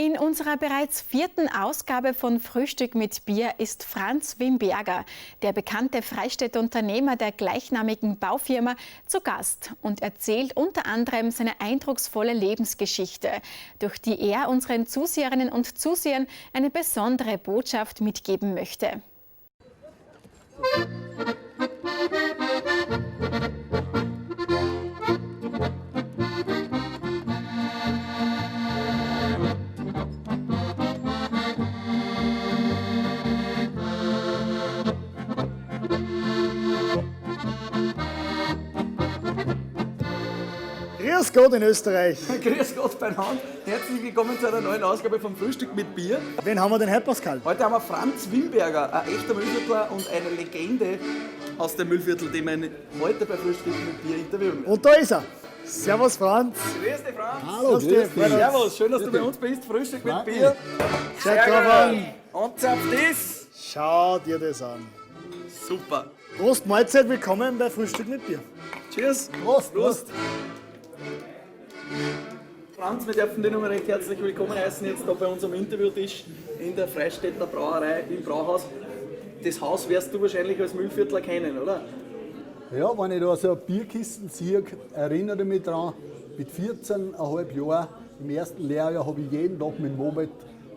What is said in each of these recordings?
In unserer bereits 4. Ausgabe von Frühstück mit Bier ist Franz Wimberger, der bekannte Freistädter Unternehmer der gleichnamigen Baufirma, zu Gast und erzählt unter anderem seine eindrucksvolle Lebensgeschichte, durch die er unseren Zuseherinnen und Zusehern eine besondere Botschaft mitgeben möchte. Grüß Gott in Österreich. Grüß Gott beieinander. Herzlich willkommen zu einer neuen Ausgabe vom Frühstück mit Bier. Wen haben wir denn heute, Pascal? Heute haben wir Franz Wimberger, ein echter Müllviertler und eine Legende aus dem Müllviertel, den wir heute bei Frühstück mit Bier interviewen. Und da ist er. Servus, Franz. Grüß dich, Franz. Hallo, grüß dich. Servus, schön, dass du bei uns bist. Frühstück mit Bier. Schau drauf an. Und auf das. Schau dir das an. Super. Prost, Mahlzeit, willkommen bei Frühstück mit Bier. Cheers. Prost. Prost. Franz, wir dürfen dich nochmal recht herzlich willkommen heißen jetzt da bei unserem Interviewtisch in der Freistädter Brauerei im Brauhaus. Das Haus wirst du wahrscheinlich als Müllviertler kennen, oder? Ja, wenn ich da so Bierkisten sehe, erinnere ich mich daran, mit 14,5 Jahren im ersten Lehrjahr habe ich jeden Tag mit dem Moped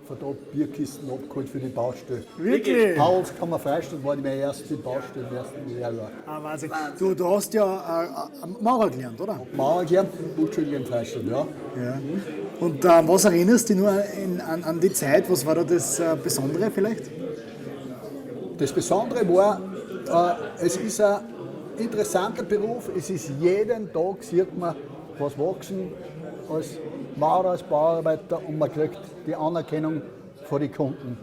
von dort Bierkisten abgeholt für die Baustelle. Wirklich? Paulskammer Freistadt war meine erste Baustelle im ersten Lehrjahr. Ah, Wahnsinn. Du hast ja Maurer gelernt, oder? Mauer gelernt, Berufsschule in Freistadt, ja. Ja. Und was erinnerst du dich nur an die Zeit? Was war da das Besondere vielleicht? Das Besondere war, es ist ein interessanter Beruf. Es ist jeden Tag, sieht man, was wachsen als Maurer, als Bauarbeiter und man kriegt die Anerkennung von den Kunden.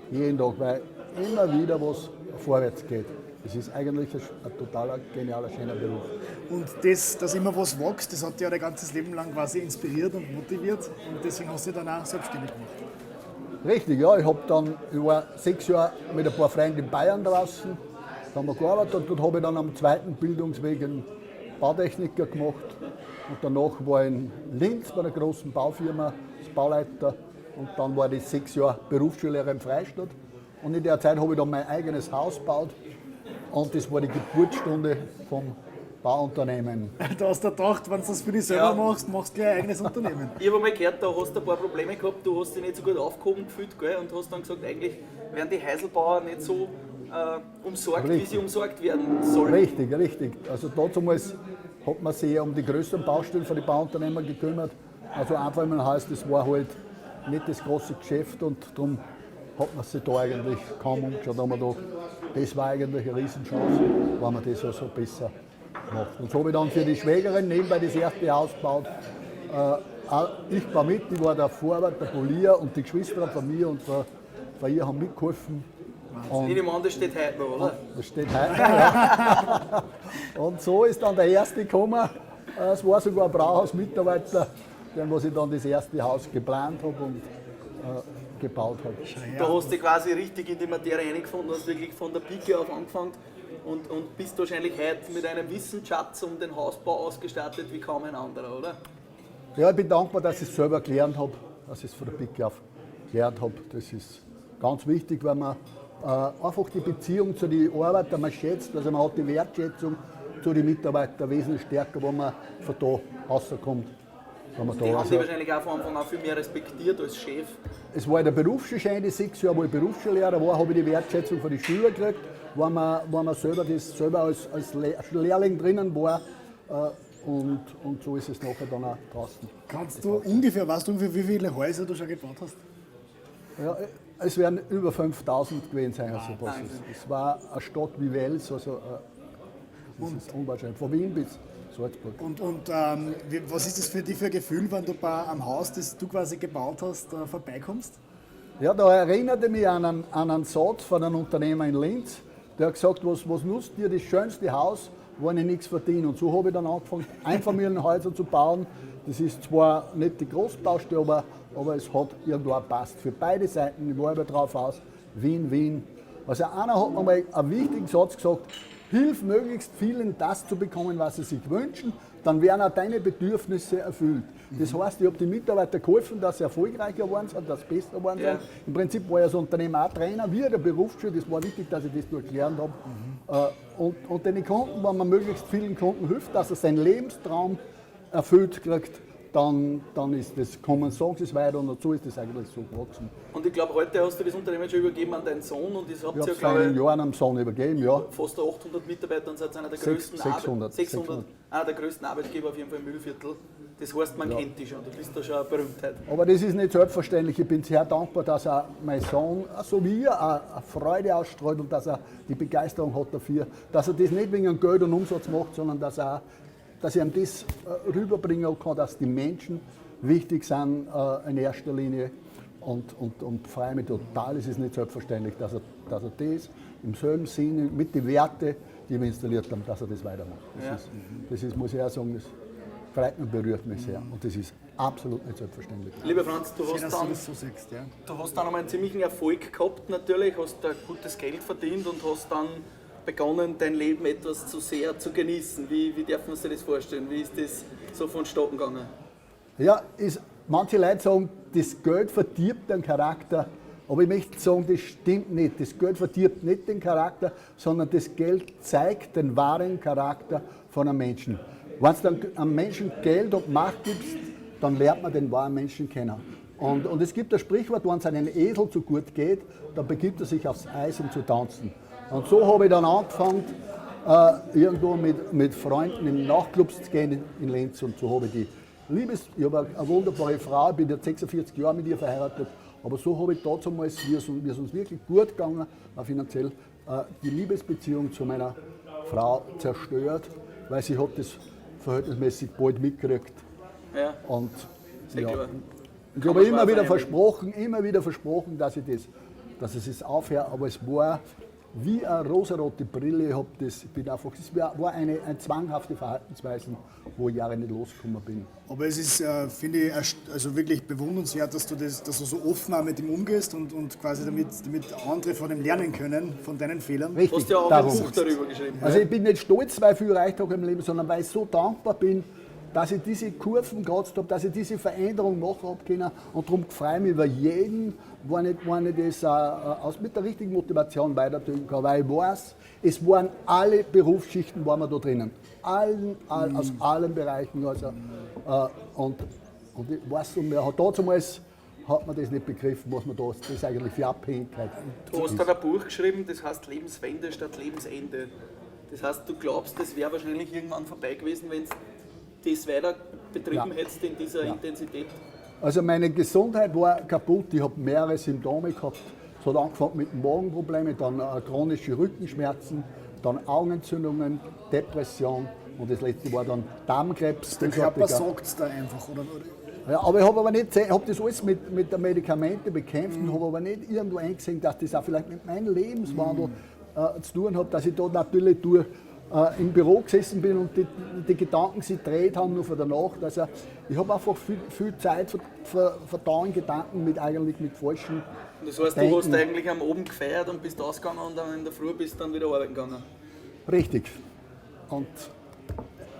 Jeden Tag, weil immer wieder was vorwärts geht. Es ist eigentlich ein totaler, genialer, schöner Beruf. Und das, dass immer was wächst, das hat dich ja dein ganzes Leben lang quasi inspiriert und motiviert. Und deswegen hast du dich dann auch selbstständig gemacht. Richtig, ja. Ich war 6 Jahre mit ein paar Freunden in Bayern draußen. Da haben wir gearbeitet und dort habe ich dann am zweiten Bildungsweg einen Bautechniker gemacht. Und danach war ich in Linz bei einer großen Baufirma als Bauleiter. Und dann war ich 6 Jahre Berufsschullehrer in Freistadt. Und in der Zeit habe ich dann mein eigenes Haus gebaut. Und das war die Geburtsstunde vom Bauunternehmen. Da hast du gedacht, wenn du das für dich selber machst, machst du gleich ein eigenes Unternehmen. Ich habe mal gehört, da hast du ein paar Probleme gehabt, du hast dich nicht so gut aufgehoben gefühlt, gell? Und hast dann gesagt, eigentlich werden die Heiselbauer nicht so umsorgt, wie sie umsorgt werden sollen. Richtig, richtig. Also damals hat man sich um die größeren Baustellen von den Bauunternehmern gekümmert. Also einfach im Haus, das war halt nicht das große Geschäft und darum hat man sich da eigentlich kaum umgeschaut. Da haben wir gedacht, das war eigentlich eine Riesenchance, wenn man das also besser macht. Und so habe ich dann für die Schwägerin nebenbei das erste Haus gebaut. Ich war mit, ich war der Vorwart, der Polier und die Geschwister von mir und von ihr haben mitgeholfen. Ich nehme an, das steht heute noch, oder? Das steht heute, ja. Und so ist dann der erste gekommen. Es war sogar ein Brauhausmitarbeiter, was ich dann das erste Haus geplant habe und gebaut habe. Da hast du dich quasi richtig in die Materie reingefunden, hast wirklich von der Pike auf angefangen und bist wahrscheinlich heute mit einem Wissensschatz um den Hausbau ausgestattet wie kaum ein anderer, oder? Ja, ich bin dankbar, dass ich es selber gelernt habe, dass ich es von der Pike auf gelernt habe. Das ist ganz wichtig, weil man einfach die Beziehung zu den Arbeitern man schätzt, also man hat die Wertschätzung zu den Mitarbeitern wesentlich stärker, wenn man von da rauskommt. Die haben dich wahrscheinlich auch von Anfang an viel mehr respektiert als Chef. Es war in der Berufsschule, die 6 Jahre, wo ich Berufsschullehrer war, habe ich die Wertschätzung von den Schülern gekriegt, wo man selber als Lehrling drinnen war. Und so ist es nachher dann auch draußen. Weißt du ungefähr, wie viele Häuser du schon gebaut hast? Ja, es werden über 5000 gewesen sein. Also es war eine Stadt wie Wels, also das ist unwahrscheinlich. Von Wien bis Salzburg. Und was ist das für dich für ein Gefühl, wenn du am Haus, das du quasi gebaut hast, vorbeikommst? Ja, da erinnerte mich an einen Satz von einem Unternehmer in Linz, der hat gesagt, was nutzt dir das schönste Haus, wo ich nichts verdiene. Und so habe ich dann angefangen, Einfamilienhäuser zu bauen. Das ist zwar nicht die Großbaustelle, aber es hat irgendwo auch passt. Für beide Seiten, ich war aber drauf aus, Wien. Also einer hat mir mal einen wichtigen Satz gesagt, hilf möglichst vielen das zu bekommen, was sie sich wünschen, dann werden auch deine Bedürfnisse erfüllt. Das heißt, ich habe die Mitarbeiter geholfen, dass sie erfolgreicher geworden sind, dass sie besser geworden sind. Im Prinzip war ich als Unternehmer auch Trainer, wie der Berufsschule. Das war wichtig, dass ich das durchgelernt habe. Und den Kunden, wenn man möglichst vielen Kunden hilft, dass er seinen Lebenstraum erfüllt kriegt, dann ist das, kann man sagen, es weiter und so ist das eigentlich so gewachsen. Und ich glaube, heute hast du das Unternehmen schon übergeben an deinen Sohn und das habt Ich ihr, habe es vor einem Jahr an einem Sohn übergeben, ja. fast 800 Mitarbeiter und seid einer der größten 600. Einer der größten Arbeitgeber auf jeden Fall im Mühlviertel. Das heißt, man kennt dich schon, du bist da schon eine Berühmtheit. Aber das ist nicht selbstverständlich. Ich bin sehr dankbar, dass auch mein Sohn, so wie er, eine Freude ausstrahlt und dass er die Begeisterung hat dafür. Dass er das nicht wegen Geld und Umsatz macht, sondern dass ich ihm das rüberbringen kann, dass die Menschen wichtig sind in erster Linie. Und freue mich total. Es ist nicht selbstverständlich, dass er das im selben Sinne mit den Werten, die wir installiert haben, dass er das weitermacht. Das ist, muss ich auch sagen, das freut mich und berührt mich sehr. Und das ist absolut nicht selbstverständlich. Lieber Franz, du hast dann einmal einen ziemlichen Erfolg gehabt natürlich, hast da gutes Geld verdient und hast dann begonnen, dein Leben etwas zu sehr zu genießen. Wie darf man sich das vorstellen? Wie ist das so vonstatten gegangen? Ja, manche Leute sagen, das Geld verdirbt den Charakter. Aber ich möchte sagen, das stimmt nicht. Das Geld verdirbt nicht den Charakter, sondern das Geld zeigt den wahren Charakter von einem Menschen. Wenn du einem Menschen Geld und Macht gibst, dann lernt man den wahren Menschen kennen. Und es gibt ein Sprichwort, wenn es einem Esel zu gut geht, dann begibt er sich aufs Eis, um zu tanzen. Und so habe ich dann angefangen, irgendwo mit Freunden in Nachtclubs zu gehen in Linz. Und so habe ich ich habe eine wunderbare Frau, ich bin jetzt 46 Jahre mit ihr verheiratet, aber so habe ich damals, wie es uns wirklich gut gegangen, auch finanziell, die Liebesbeziehung zu meiner Frau zerstört, weil sie hat das verhältnismäßig bald mitgekriegt. Ja. Und Sehr klar. ich habe immer wieder versprochen, dass ich das aufhöre, aber es war wie eine rosarote Brille. Es war eine zwanghafte Verhaltensweise, wo ich Jahre nicht losgekommen bin. Aber es ist, finde ich, also wirklich bewundernswert, dass du so offen auch mit ihm umgehst und quasi damit andere von ihm lernen können, von deinen Fehlern. Richtig, Du hast ja auch ein Buch darüber geschrieben. Also ich bin nicht stolz, weil ich viel erreicht habe im Leben, sondern weil ich so dankbar bin, dass ich diese Kurven gekratzt habe, dass ich diese Veränderung machen habe können. Und darum freue ich mich über jeden, wenn ich das mit der richtigen Motivation weitertun kann. Weil ich weiß, es waren alle Berufsschichten waren wir da drinnen. Aus allen Bereichen. Also, und ich weiß, damals hat man das nicht begriffen, was man das eigentlich für Abhängigkeit ist. Du hast dann ein Buch geschrieben, das heißt Lebenswende statt Lebensende. Das heißt, du glaubst, das wäre wahrscheinlich irgendwann vorbei gewesen, wenn du das weiter betrieben hättest in dieser Intensität? Also meine Gesundheit war kaputt, ich habe mehrere Symptome gehabt. Es hat angefangen mit Magenproblemen, dann chronische Rückenschmerzen, dann Augenentzündungen, Depression und das letzte war dann Darmkrebs. Der Körper sagt es da einfach, oder? Ja, aber ich habe das alles mit den Medikamenten bekämpft und habe aber nicht irgendwo eingesehen, dass das auch vielleicht mit meinem Lebenswandel zu tun hat, dass ich da natürlich im Büro gesessen bin und die Gedanken sich gedreht haben nur von der Nacht. Also ich habe einfach viel Zeit vertan Gedanken mit falschen. Das heißt, du hast eigentlich am Abend gefeiert und bist ausgegangen und dann in der Früh bist dann wieder arbeiten gegangen? Richtig. Und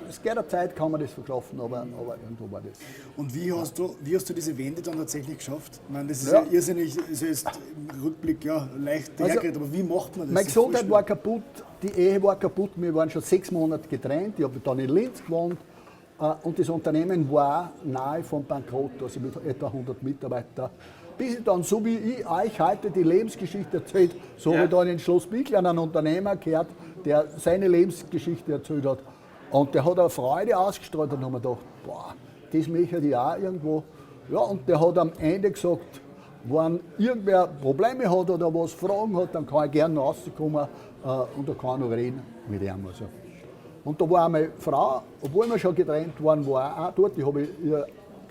es geht eine Zeit, kann man das verschlafen, aber irgendwo war das. Und wie hast du diese Wende dann tatsächlich geschafft? Ich meine, das ist ja irrsinnig, ist jetzt im Rückblick leicht hergeredet, aber wie macht man das? Meine Gesundheit war kaputt, die Ehe war kaputt, wir waren schon 6 Monate getrennt, ich habe dann in Linz gewohnt und das Unternehmen war nahe vom Bankrott, also mit etwa 100 Mitarbeitern. Bis ich dann, so wie ich euch heute die Lebensgeschichte erzählt, so habe ich dann in Schloss Bichl einen Unternehmer gehört, der seine Lebensgeschichte erzählt hat. Und der hat eine Freude ausgestrahlt und dann haben wir gedacht, boah, das möchte ich auch irgendwo. Ja, und der hat am Ende gesagt, wenn irgendwer Probleme hat oder was Fragen hat, dann kann ich gerne rauskommen und da kann ich noch reden mit ihm. Also. Und da war meine Frau, obwohl wir schon getrennt waren, war auch dort. Die habe ich ihr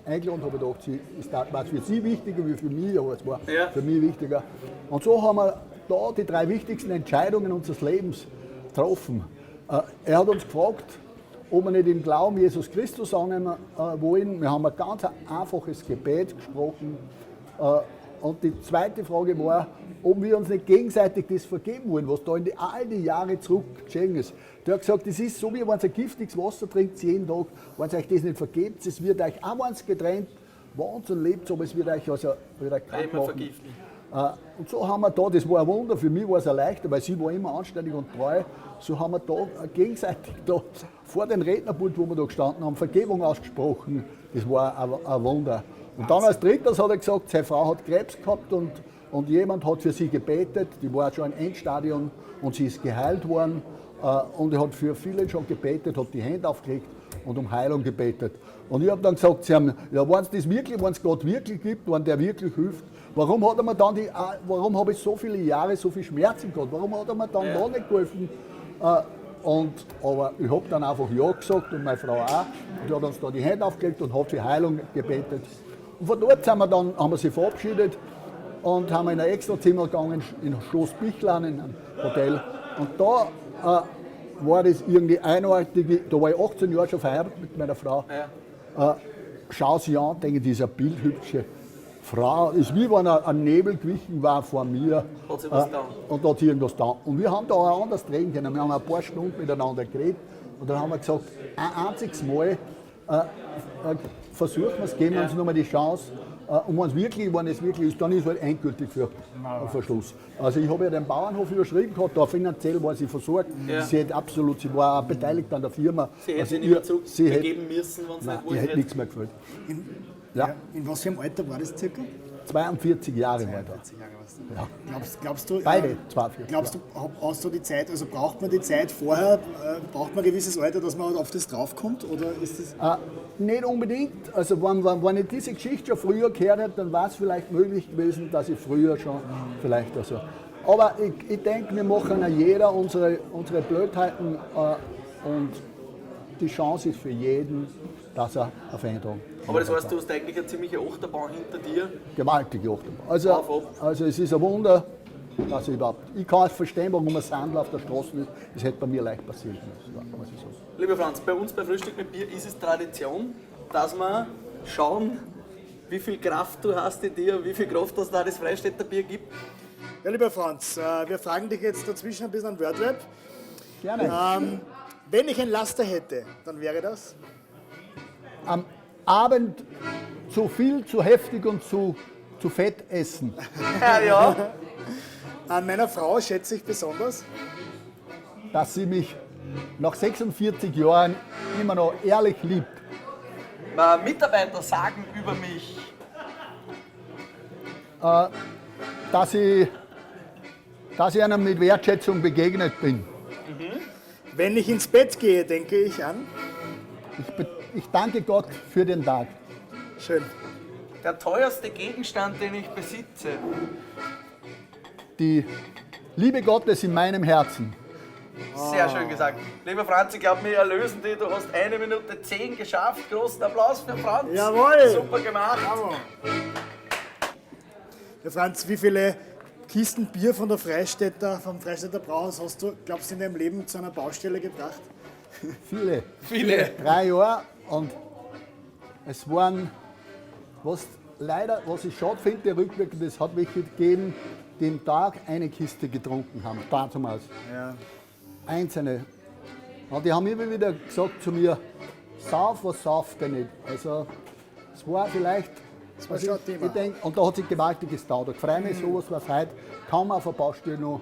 eingeladen und habe gedacht, war es für sie wichtiger wie für mich, aber es war für mich wichtiger. Und so haben wir da die 3 wichtigsten Entscheidungen unseres Lebens getroffen. Er hat uns gefragt, ob wir nicht im Glauben Jesus Christus annehmen wollen. Wir haben ein ganz einfaches Gebet gesprochen Und die zweite Frage war, ob wir uns nicht gegenseitig das vergeben wollen, was da in all die Jahre zurück geschehen ist. Der hat gesagt, das ist so, wie wenn ihr giftiges Wasser trinkt jeden Tag, wenn ihr euch das nicht vergebt, es wird euch auch eins getrennt, wohnt und lebt, aber es wird euch also wieder krank machen. Vergiften. Und so haben wir da, das war ein Wunder, für mich war es leichter, weil sie war immer anständig und treu, so haben wir da gegenseitig da vor dem Rednerpult, wo wir da gestanden haben, Vergebung ausgesprochen. Das war ein Wunder. Und dann als drittes hat er gesagt, seine Frau hat Krebs gehabt und jemand hat für sie gebetet, die war schon im Endstadium und sie ist geheilt worden. Und er hat für viele schon gebetet, hat die Hände aufgelegt und um Heilung gebetet. Und ich habe dann gesagt, sie haben, ja, wenn es Gott wirklich gibt, wenn der wirklich hilft, warum hat er mir dann warum habe ich so viele Jahre so viel Schmerzen gehabt? Warum hat er mir dann da nicht geholfen? Aber ich habe dann einfach Ja gesagt und meine Frau auch. Die hat uns da die Hände aufgelegt und hat für Heilung gebetet. Und von dort haben wir sie verabschiedet und haben in ein Extrazimmer gegangen, in Schloss Bichlan, in einem Hotel. Und da war das irgendwie einartig, da war ich 18 Jahre schon verheiratet mit meiner Frau. Schau sie an, denke, diese bildhübsche Frau, ist wie wenn ein Nebel gewichen war vor mir. Hat sie was da? Und da hat sie irgendwas da. Und wir haben da auch anders reden können. Wir haben ein paar Stunden miteinander geredet und dann haben wir gesagt, ein einziges Mal versuchen wir es, geben wir uns nochmal die Chance. Und wenn es wirklich ist, dann ist es halt endgültig für Verschluss. Also ich habe ja den Bauernhof überschrieben gehabt, da finanziell war sie versorgt. Ja. Sie war auch beteiligt an der Firma. Sie hätte also sich nicht mehr zurückbegeben müssen, wenn sie nicht ihr wollen hätte nichts mehr gefällt. In was für einem Alter war das circa? 42 Jahre war da. 42 Jahre warst du. Ja. Glaubst du, Beide 42. Glaubst du, hast du die Zeit, also braucht man die Zeit vorher, braucht man ein gewisses Alter, dass man halt auf das draufkommt? Oder ist das Nicht unbedingt. Also wenn ich diese Geschichte schon früher gehört hätte, dann war es vielleicht möglich gewesen, dass ich früher schon vielleicht also. Aber ich denke, wir machen ja jeder unsere Blödheiten und die Chance ist für jeden, dass er eine Veränderung. Aber das heißt, du hast eigentlich eine ziemliche Achterbahn hinter dir. Gewaltige Achterbahn. Also es ist ein Wunder, dass ich kann es verstehen, warum ein Sandler auf der Straße ist. Das hätte bei mir leicht passieren müssen, muss ich sagen. Lieber Franz, bei uns bei Frühstück mit Bier ist es Tradition, dass wir schauen, wie viel Kraft du hast in dir, wie viel Kraft das da das Freistädter Bier gibt. Ja, lieber Franz, wir fragen dich jetzt dazwischen ein bisschen an Wordrap. Gerne. Wenn ich ein Laster hätte, dann wäre das? Am Abend zu viel, zu heftig und zu fett essen. Ja. An meiner Frau schätze ich besonders. Dass sie mich nach 46 Jahren immer noch ehrlich liebt. Mitarbeiter sagen über mich. Dass ich einem mit Wertschätzung begegnet bin. Wenn ich ins Bett gehe, denke ich an. Ich danke Gott für den Tag. Schön. Der teuerste Gegenstand, den ich besitze. Die Liebe Gottes in meinem Herzen. Sehr schön gesagt. Lieber Franz, ich glaube, wir erlösen dich. Du hast 1 Minute 10 geschafft. Großen Applaus für Franz. Jawohl. Super gemacht. Bravo. Ja, Franz, wie viele Kisten Bier vom Freistädter Brauhaus hast du, glaubst du, in deinem Leben zu einer Baustelle gebracht? Viele. 3 Jahre und es waren, was ich schade finde, rückwirkend, es hat welche gegeben, die am Tag eine Kiste getrunken haben, damals. Ja. Einzelne. Und die haben immer wieder gesagt zu mir, sauf, was sauft der nicht. Also es war vielleicht, Das war schon ein Thema. ich denk, und da hat sich gewaltiges da. Da freue mich sowas, was heute kaum auf der Baustelle noch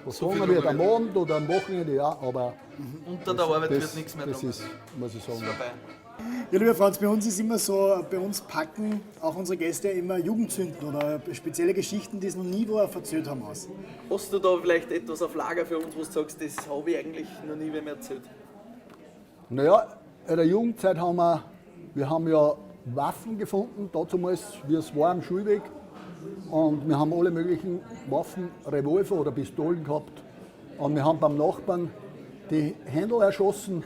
was So viel sagen wird, noch am Abend oder am Wochenende, ja, aber Unter der Arbeit wird nichts mehr das drum. ist, muss ich sagen. Dabei. Ja, lieber Franz, bei uns ist immer so, bei uns packen auch unsere Gäste immer Jugendsünden oder spezielle Geschichten, die sie noch nie wo erzählt haben, aus. Hast du da vielleicht etwas auf Lager für uns, wo du sagst, das habe ich eigentlich noch nie wem erzählt? Naja, in der Jugendzeit haben wir haben ja Waffen gefunden, damals, wie es war am Schulweg. Und wir haben alle möglichen Waffen, Revolver oder Pistolen gehabt. Und wir haben beim Nachbarn die Händel erschossen,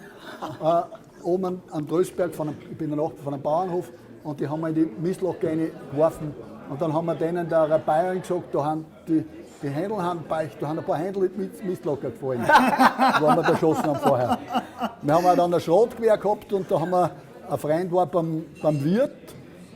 oben am Drösberg, ich bin der Nachbar von einem Bauernhof, und die haben wir in die Mistlocke geworfen. Und dann haben wir denen der Bayern gesagt, da haben die Händel da haben ein paar Händel mit Mistlocker gefallen, wo wir da erschossen haben vorher. Wir haben auch dann ein Schrotgewehr gehabt und da haben wir, ein Freund war beim Wirt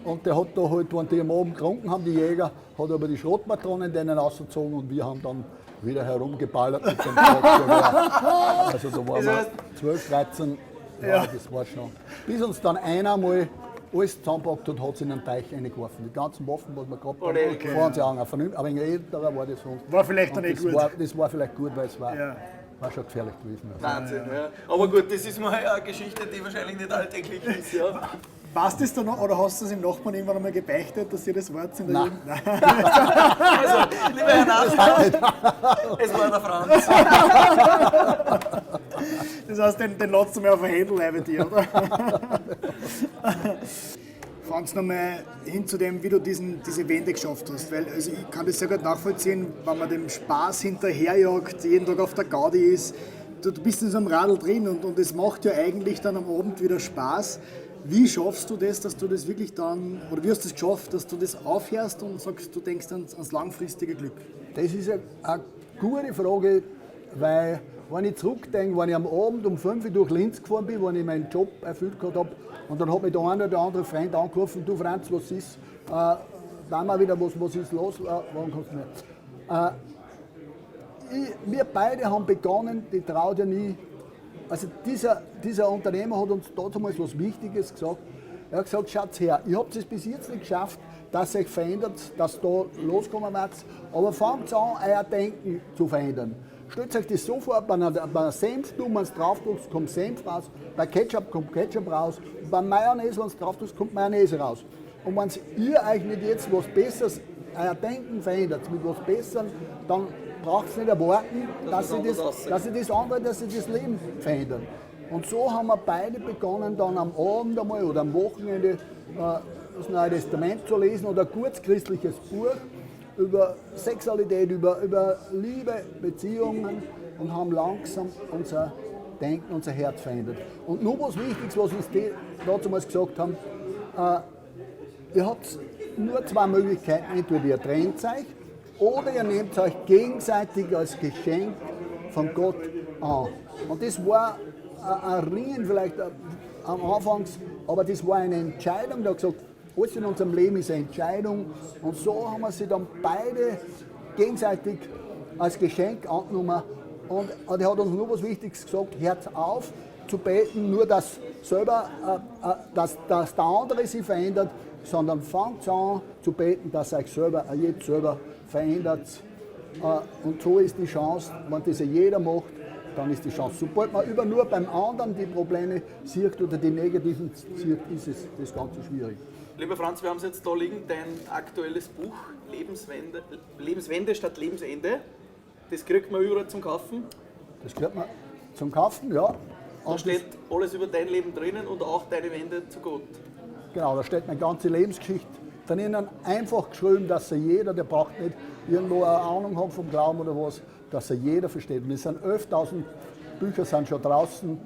Und der hat da halt, wenn die am Abend getrunken haben, die Jäger, hat aber die Schrotpatronen denen rausgezogen und wir haben dann wieder herumgeballert mit dem Schrotgewehr. Also da waren wir 12, 13, ja, das war schon. Bis uns dann einer mal alles zusammengepackt und hat es in einen Teich reingeworfen. Die ganzen Waffen, die wir gehabt haben, fahren sie an. Aber ein älterer war das so. War vielleicht dann nicht gut. Das war vielleicht gut, weil es war schon gefährlich gewesen. Wahnsinn, ja. Aber gut, das ist mal eine Geschichte, die wahrscheinlich nicht alltäglich ist. Ja. Warst du das dann noch, oder hast du es im Nachbarn irgendwann einmal gebeichtet, dass ihr das Wort sind? Nein. Also, lieber Herr Nachbar, es war der Franz. Das heißt, den lässt du mir auf den Händel bei dir, oder? Fahren wir nochmal hin zu dem, wie du diese Wende geschafft hast. Weil, also ich kann das sehr gut nachvollziehen, wenn man dem Spaß hinterherjagt, jeden Tag auf der Gaudi ist. Du bist in so einem Radl drin und es macht ja eigentlich dann am Abend wieder Spaß. Wie schaffst du das, dass du das wirklich dann, oder wie hast du es geschafft, dass du das aufhörst und sagst, du denkst ans langfristige Glück? Das ist eine gute Frage, weil wenn ich zurückdenke, wenn ich am Abend um 5 Uhr durch Linz gefahren bin, wenn ich meinen Job erfüllt gehabt habe, und dann hat mich der eine oder andere Freund angerufen, du Franz, was ist, da mal wieder, was ist los, warum kannst du nicht? Wir beide haben begonnen, die traut ja nie. Also dieser Unternehmer hat uns damals was Wichtiges gesagt. Er hat gesagt, schaut her, ihr habt es bis jetzt nicht geschafft, dass sich verändert, dass da loskommen wird, aber fangt an, euer Denken zu verändern. Stellt euch das so vor, bei einer Senf, wenn man es drauf tut, kommt Senf raus, bei Ketchup kommt Ketchup raus, und bei Mayonnaise, wenn es drauf tut, kommt Mayonnaise raus. Und wenn ihr euch nicht jetzt was Besseres, euer Denken verändert, mit was Besserem, dann braucht es nicht erwarten, dass sie das Leben verändern. Und so haben wir beide begonnen, dann am Abend einmal oder am Wochenende das Neue Testament zu lesen oder ein kurzchristliches Buch über Sexualität, über Liebe, Beziehungen und haben langsam unser Denken, unser Herz verändert. Und nur was Wichtiges, was uns die damals gesagt haben, ihr habt nur zwei Möglichkeiten, entweder ihr trennt euch oder ihr nehmt euch gegenseitig als Geschenk von Gott an. Und das war ein Ringen vielleicht am Anfang, aber das war eine Entscheidung. Da hat gesagt, alles in unserem Leben ist eine Entscheidung. Und so haben wir sie dann beide gegenseitig als Geschenk angenommen. Und er hat uns nur was Wichtiges gesagt, hört auf zu beten, nur dass der andere sich verändert, sondern fangt an zu beten, dass euch jetzt selber verändert. Und so ist die Chance, wenn das jeder macht, dann ist die Chance. Sobald man nur beim anderen die Probleme sieht oder die negativen sieht, ist es das Ganze schwierig. Lieber Franz, wir haben es jetzt da liegen, dein aktuelles Buch, Lebenswende statt Lebensende. Das kriegt man überall zum Kaufen. Das kriegt man zum Kaufen, ja. Da steht alles über dein Leben drinnen und auch deine Wende zu Gott. Genau, da steht meine ganze Lebensgeschichte drinnen, einfach geschrieben, dass jeder, der braucht nicht irgendwo eine Ahnung haben vom Glauben oder was, dass jeder versteht. Und es sind 11.000 Bücher sind schon draußen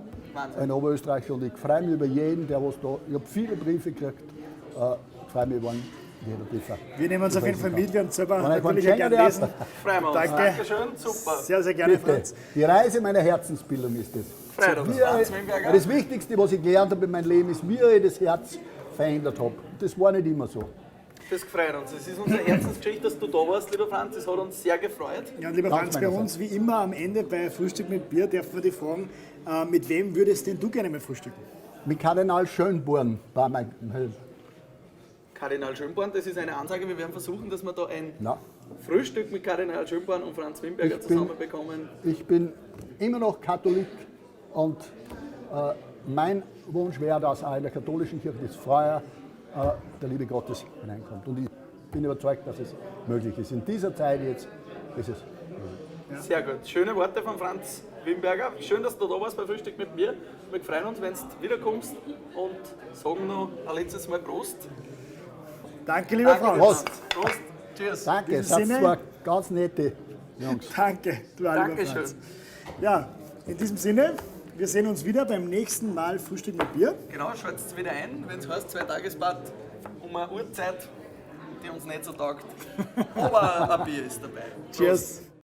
in Oberösterreich und ich freue mich über jeden, der was da, ich habe viele Briefe gekriegt, ich freue mich über jeder Brief. Wir nehmen uns auf jeden Fall mit, wir haben selber natürlich gerne lesen. Freuen wir uns. Danke. Dankeschön, super. Sehr, sehr gerne, Bitte. Franz. Die Reise meiner Herzensbildung ist das. Freut uns, Franz Wimberger. Das Wichtigste, was ich gelernt habe in meinem Leben, ist, wie ich das Herz verändert habe. Das war nicht immer so. Das freut uns. Es ist unsere Herzensgeschichte, dass du da warst, lieber Franz. Das hat uns sehr gefreut. Ja, und lieber Franz, bei uns wie immer am Ende bei Frühstück mit Bier dürfen wir dich fragen, mit wem würdest denn du gerne mal frühstücken? Mit Kardinal Schönborn war mein Kardinal Schönborn, das ist eine Ansage. Wir werden versuchen, dass wir da ein Frühstück mit Kardinal Schönborn und Franz Wimberger zusammenbekommen. Ich bin immer noch Katholik und mein Wunsch wäre, dass auch in der katholischen Kirche das Feuer der Liebe Gottes hineinkommt. Und ich bin überzeugt, dass es möglich ist. In dieser Zeit jetzt ist es möglich. Sehr gut. Schöne Worte von Franz Wimberger. Schön, dass du da warst bei Frühstück mit mir. Wir freuen uns, wenn du wiederkommst und sagen noch ein letztes Mal Prost. Danke, lieber Franz. Prost. Cheers. Danke, das Sinne. war ganz nette Jungs. Danke, du lieber Dankeschön. Franz. Ja, in diesem Sinne, wir sehen uns wieder beim nächsten Mal Frühstück mit Bier. Genau, schaltet wieder ein, wenn es heißt 2-Tagesbad um eine Uhrzeit, die uns nicht so taugt. Aber ein Bier ist dabei. Prost. Cheers.